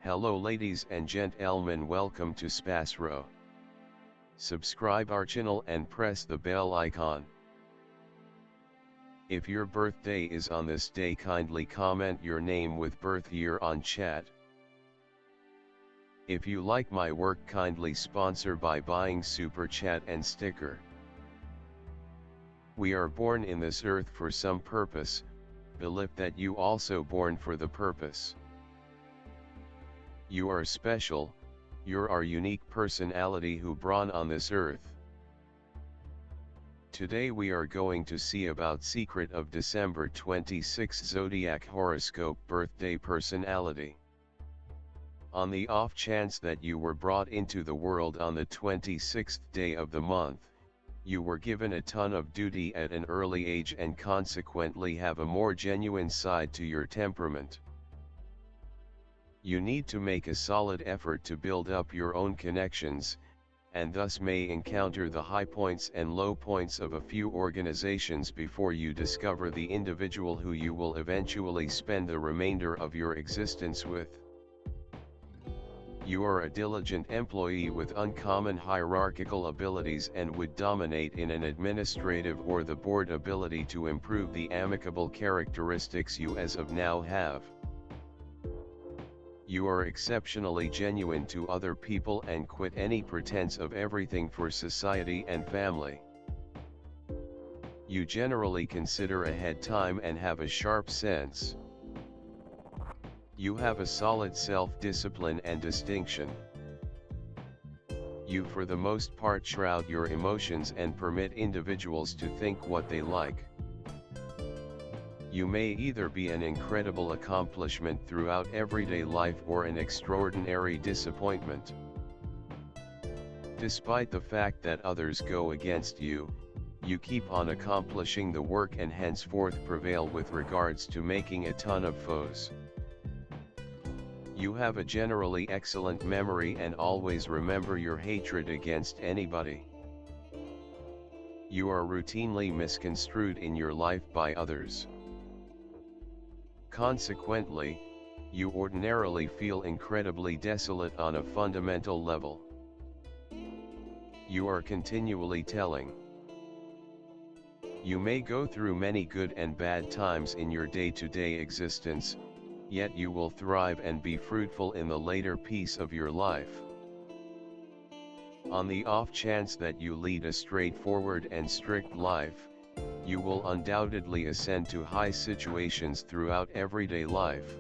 Hello ladies and gentlemen, welcome to SPASRO. Subscribe our channel and press the bell icon. If your birthday is on this day, kindly comment your name with birth year on chat. If you like my work, kindly sponsor by buying super chat and sticker. We are born in this earth for some purpose, believe that you also born for the purpose. You are special, you're our unique personality who born on this earth. Today we are going to see about secret of December 26 Zodiac horoscope birthday personality. On the off chance that you were brought into the world on the 26th day of the month, you were given a ton of duty at an early age and consequently have a more genuine side to your temperament. You need to make a solid effort to build up your own connections, and thus may encounter the high points and low points of a few organizations before you discover the individual who you will eventually spend the remainder of your existence with. You are a diligent employee with uncommon hierarchical abilities and would dominate in an administrative or the board ability to improve the amicable characteristics you as of now have. You are exceptionally genuine to other people and quit any pretense of everything for society and family. You generally consider ahead time and have a sharp sense. You have a solid self-discipline and distinction. You for the most part shroud your emotions and permit individuals to think what they like. You may either be an incredible accomplishment throughout everyday life or an extraordinary disappointment. Despite the fact that others go against you, you keep on accomplishing the work and henceforth prevail with regards to making a ton of foes. You have a generally excellent memory and always remember your hatred against anybody. You are routinely misconstrued in your life by others. Consequently, you ordinarily feel incredibly desolate on a fundamental level. You are continually telling. You may go through many good and bad times in your day-to-day existence, yet you will thrive and be fruitful in the later piece of your life. On the off chance that you lead a straightforward and strict life, you will undoubtedly ascend to high situations throughout everyday life.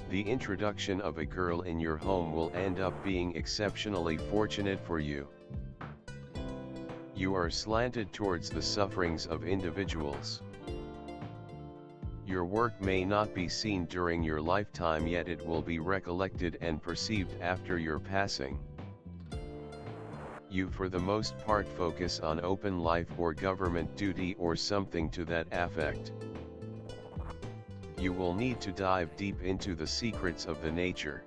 The introduction of a girl in your home will end up being exceptionally fortunate for you. You are slanted towards the sufferings of individuals. Your work may not be seen during your lifetime, yet it will be recollected and perceived after your passing. You for the most part focus on open life or government duty or something to that effect. You will need to dive deep into the secrets of the nature.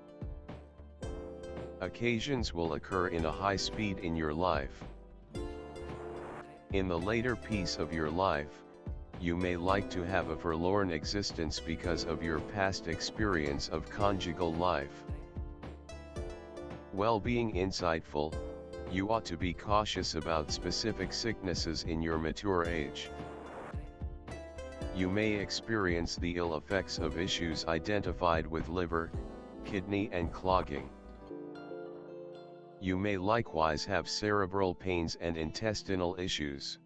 Occasions will occur in a high speed in your life. In the later piece of your life, you may like to have a forlorn existence because of your past experience of conjugal life. While being insightful, you ought to be cautious about specific sicknesses in your mature age. You may experience the ill effects of issues identified with liver, kidney and clogging. You may likewise have cerebral pains and intestinal issues.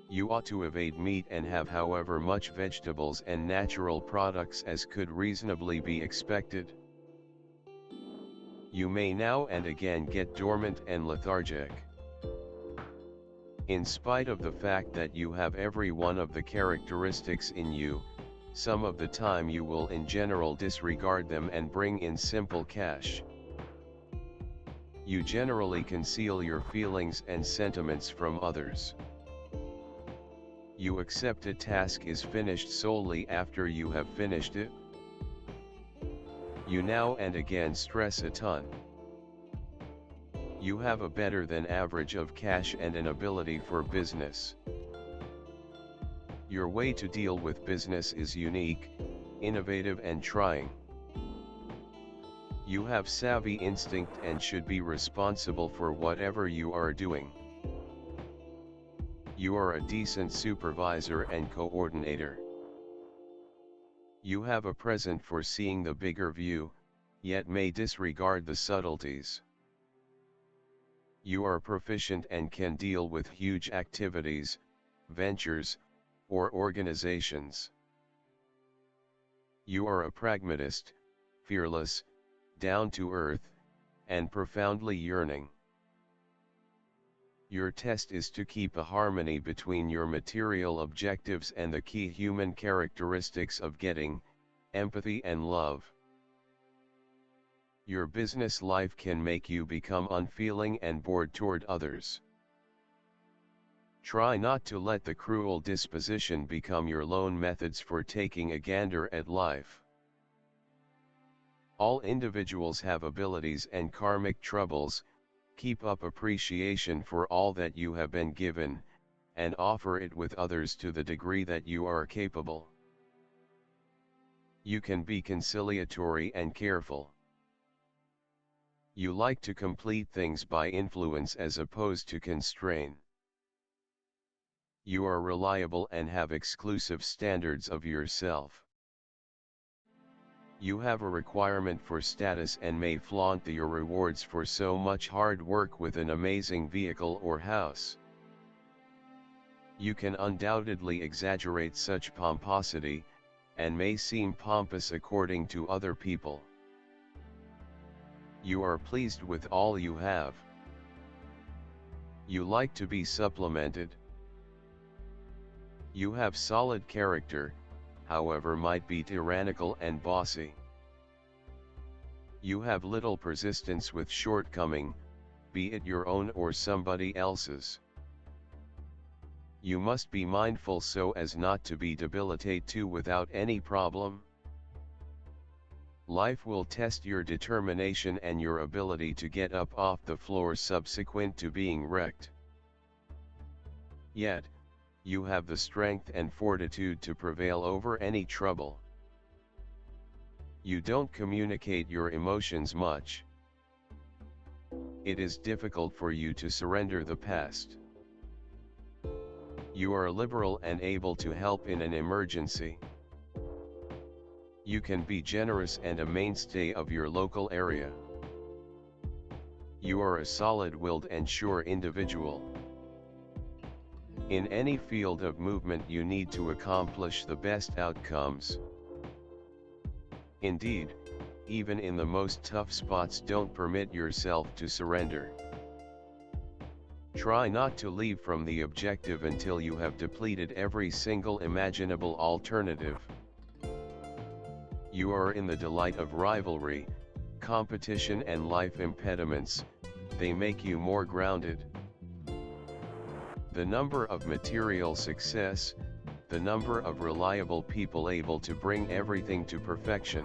You ought to evade meat and have however much vegetables and natural products as could reasonably be expected. You may now and again get dormant and lethargic. In spite of the fact that you have every one of the characteristics in you, some of the time you will in general disregard them and bring in simple cash. You generally conceal your feelings and sentiments from others. You accept a task is finished solely after you have finished it. You now and again stress a ton. You have a better than average of cash and an ability for business. Your way to deal with business is unique, innovative and trying. You have savvy instinct and should be responsible for whatever you are doing. You are a decent supervisor and coordinator. You have a present for seeing the bigger view, yet may disregard the subtleties. You are proficient and can deal with huge activities, ventures, or organizations. You are a pragmatist, fearless, down to earth, and profoundly yearning. Your test is to keep a harmony between your material objectives and the key human characteristics of getting, empathy and love. Your business life can make you become unfeeling and bored toward others. Try not to let the cruel disposition become your lone methods for taking a gander at life. All individuals have abilities and karmic troubles. Keep up appreciation for all that you have been given, and offer it with others to the degree that you are capable. You can be conciliatory and careful. You like to complete things by influence as opposed to constrain. You are reliable and have exclusive standards of yourself. You have a requirement for status and may flaunt your rewards for so much hard work with an amazing vehicle or house. You can undoubtedly exaggerate such pomposity, and may seem pompous according to other people. You are pleased with all you have. You like to be supplemented. You have solid character, however might be tyrannical and bossy. You have little persistence with shortcoming, be it your own or somebody else's. You must be mindful so as not to be debilitate too without any problem. Life will test your determination and your ability to get up off the floor subsequent to being wrecked. Yet, you have the strength and fortitude to prevail over any trouble. You don't communicate your emotions much. It is difficult for you to surrender the past. You are liberal and able to help in an emergency. You can be generous and a mainstay of your local area. You are a solid-willed and sure individual. In any field of movement you need to accomplish the best outcomes. Indeed, even in the most tough spots don't permit yourself to surrender. Try not to leave from the objective until you have depleted every single imaginable alternative. You are in the delight of rivalry, competition and life impediments, they make you more grounded. The number of material success, the number of reliable people able to bring everything to perfection.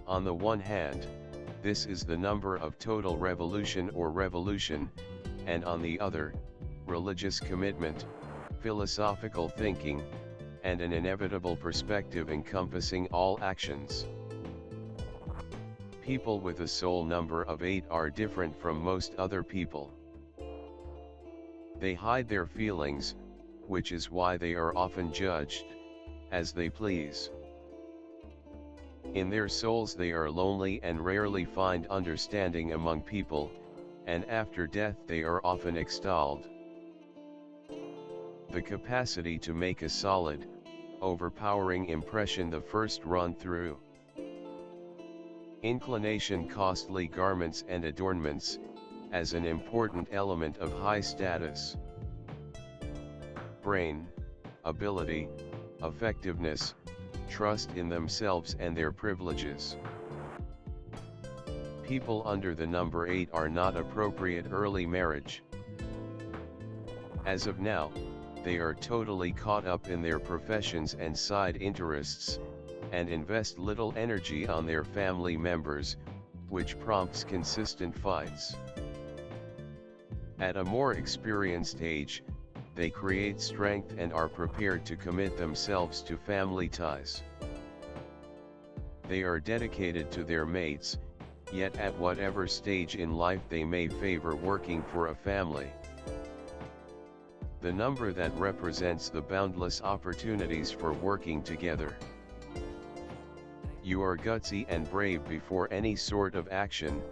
On the one hand, this is the number of total revolution or revolution, and on the other, religious commitment, philosophical thinking, and an inevitable perspective encompassing all actions. People with a soul number of 8 are different from most other people. They hide their feelings, which is why they are often judged, as they please. In their souls they are lonely and rarely find understanding among people, and after death they are often extolled. The capacity to make a solid, overpowering impression the first run through. Inclination costly garments and adornments, as an important element of high status. Brain, ability, effectiveness, trust in themselves and their privileges. People under the number 8 are not appropriate early marriage. As of now, they are totally caught up in their professions and side interests, and invest little energy on their family members, which prompts consistent fights. At a more experienced age, they create strength and are prepared to commit themselves to family ties. They are dedicated to their mates, yet at whatever stage in life they may favor working for a family. The number that represents the boundless opportunities for working together. You are gutsy and brave before any sort of action,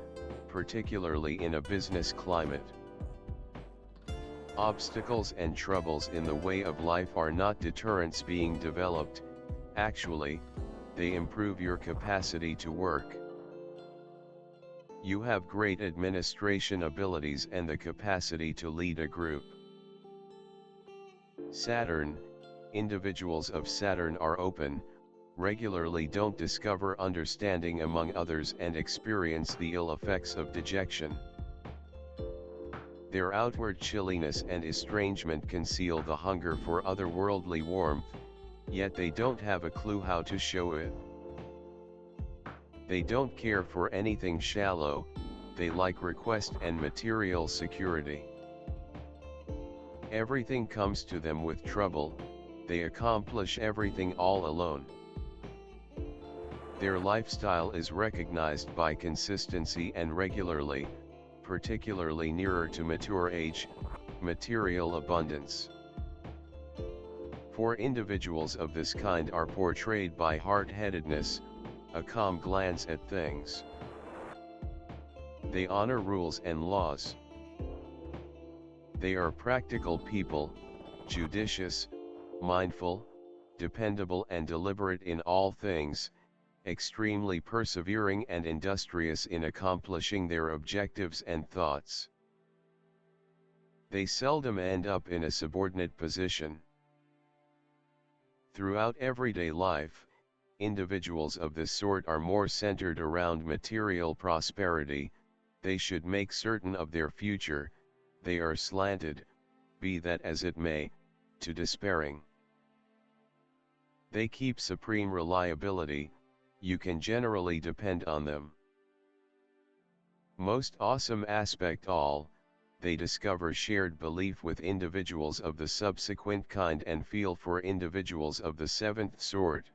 particularly in a business climate. Obstacles and troubles in the way of life are not deterrents being developed, actually, they improve your capacity to work. You have great administration abilities and the capacity to lead a group. Saturn, individuals of Saturn are open, regularly don't discover understanding among others and experience the ill effects of dejection. Their outward chilliness and estrangement conceal the hunger for otherworldly warmth, yet they don't have a clue how to show it. They don't care for anything shallow, they like request and material security. Everything comes to them with trouble, they accomplish everything all alone. Their lifestyle is recognized by consistency and regularly, particularly nearer to mature age, material abundance. For individuals of this kind are portrayed by hard-headedness, a calm glance at things. They honor rules and laws. They are practical people, judicious, mindful, dependable and deliberate in all things, extremely persevering and industrious in accomplishing their objectives and thoughts. They seldom end up in a subordinate position. Throughout everyday life, individuals of this sort are more centered around material prosperity, they should make certain of their future, they are slanted, be that as it may, to despairing. They keep supreme reliability, you can generally depend on them. Most awesome aspect all, they discover shared belief with individuals of the subsequent kind and feel for individuals of the seventh sort.